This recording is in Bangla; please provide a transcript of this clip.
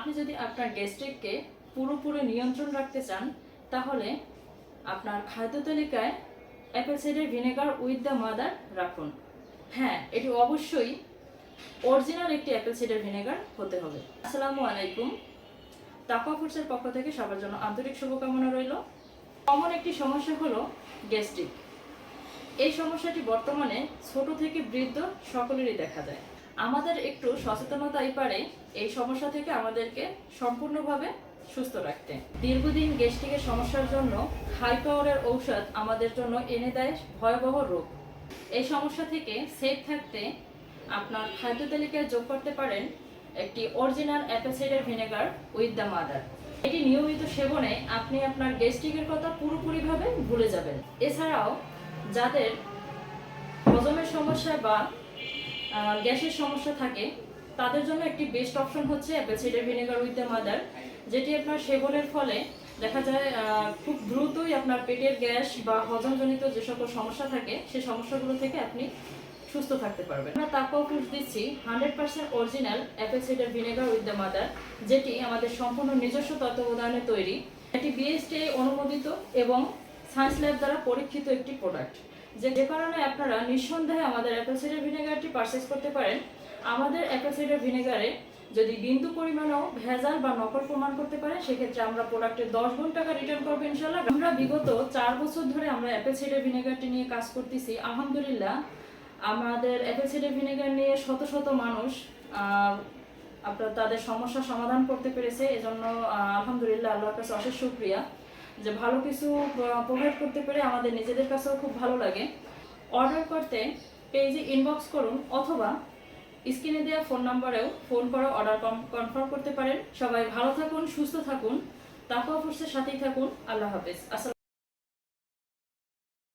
আপনি যদি আপনার গ্যাস্ট্রিককে পুরোপুরি নিয়ন্ত্রণ রাখতে চান তাহলে আপনার খাদ্য তালিকায় apple cider vinegar with the mother রাখুন। হ্যাঁ, এটি অবশ্যই অরিজিনাল একটি অ্যাপেল সাইডার ভিনেগার হতে হবে। আসসালামু আলাইকুম। তাকওয়া ফুডসের পক্ষ থেকে সবার জন্য আন্তরিক শুভকামনা রইল। কমন একটি সমস্যা হলো গ্যাস্ট্রিক। এই সমস্যাটি বর্তমানে ছোট থেকে বৃদ্ধ সকলেরই দেখা যায়। আমাদের একটু সচেতনতাই পারে এই সমস্যা থেকে আমাদেরকে সম্পূর্ণভাবে সুস্থ রাখতে। দীর্ঘদিন গ্যাস্ট্রিকের সমস্যার জন্য হাই পাওয়ারের ঔষধ আমাদের জন্য এনে দেয় ভয়াবহ রোগ। এই সমস্যা থেকে সেফ থাকতে আপনার খাদ্য তালিকায় যোগ করতে পারেন একটি original apple cider vinegar with the mother. এটি নিয়মিত সেবনে আপনি আপনার গ্যাস্ট্রিকের কথা পুরোপুরিভাবে ভুলে যাবেন। এছাড়াও যাদের হজমের সমস্যা বা গ্যাসের সমস্যা থাকে তাদের জন্য একটি বেস্ট অপশন হচ্ছে apple cider vinegar with the mother, যেটি আপনার সেবনের ফলে দেখা যায় খুব দ্রুতই আপনার পেটের গ্যাস বা হজমজনিত যে সকল সমস্যা থাকে সেই সমস্যাগুলো থেকে আপনি সুস্থ থাকতে পারবেন। আমরা তাকওয়া ফুডস দিচ্ছি 100% original apple cider vinegar with the mother, যেটি আমাদের সম্পূর্ণ নিজস্ব তত্ত্বাবধানে তৈরি। এটি বিএসটিআই অনুমোদিত এবং সায়েন্স ল্যাব দ্বারা পরীক্ষিত একটি প্রোডাক্ট, যে কারণে আপনারা নিঃসন্দেহে আমাদের অ্যাপেল সাইডার ভিনেগারটি পারচেজ করতে পারেন। আমাদের অ্যাপেল সাইডার ভিনেগারে যদি বিন্দু পরিমাণও ভেজাল বা নকল প্রমাণ করতে পারে সেক্ষেত্রে আমরা প্রোডাক্টের 10 গুণ টাকা রিটার্ন করবো ইনশাআল্লাহ। আমরা বিগত 4 বছর ধরে আমরা অ্যাপেল সাইডার ভিনেগারটি নিয়ে কাজ করতেছি। আলহামদুলিল্লাহ আমাদের অ্যাপেল সাইডার ভিনেগার নিয়ে শত শত মানুষ আপনার তাদের সমস্যার সমাধান করতে পেরেছে। এজন্য আলহামদুলিল্লাহ আল্লাহর কাছে অশেষ শুকরিয়া যে ভালো কিছু প্রোভাইড করতে পেরে আমাদের নিজেদের কাছেও খুব ভালো লাগে। অর্ডার করতে পেজে ইনবক্স করুন অথবা স্ক্রিনে দেওয়া ফোন নাম্বারেও ফোন করে অর্ডার কনফার্ম করতে পারেন। সবাই ভালো থাকুন, সুস্থ থাকুন, তাকওয়া ফুডসের সাথেই থাকুন। আল্লাহ হাফেজ।